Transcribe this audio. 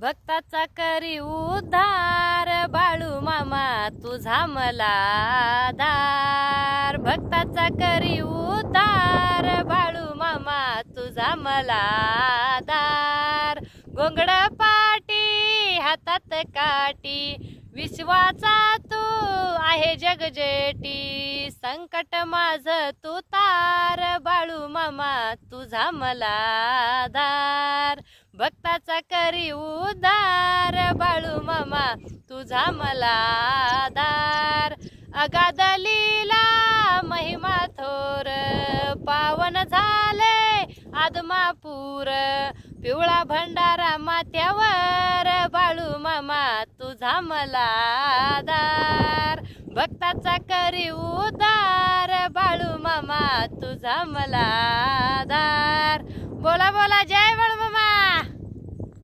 भक्ताचा करी उद्धार बाळू मामा तुझा मला दार. भक्ताचा करी उद्धार बाळू मामा तुझा मला दार. गोंगड पाटी हातात काठी विश्वाचा तू आहे जगजेटी. संकट माझ तू तार बाळू मामा तुझा मला दार. भक्ताचा करी उद्धार बाळू मामा तुझा मला दार. अगाध लीला महिमा थोर पावन झाले आदमापूर. पिवळा भंडारा माथ्यावर बाळू मामा तुझा मला दार. भक्ताचा करी उद्धार बाळू मामा तुझा मला दार. बोला बोला जय बाळू मामा.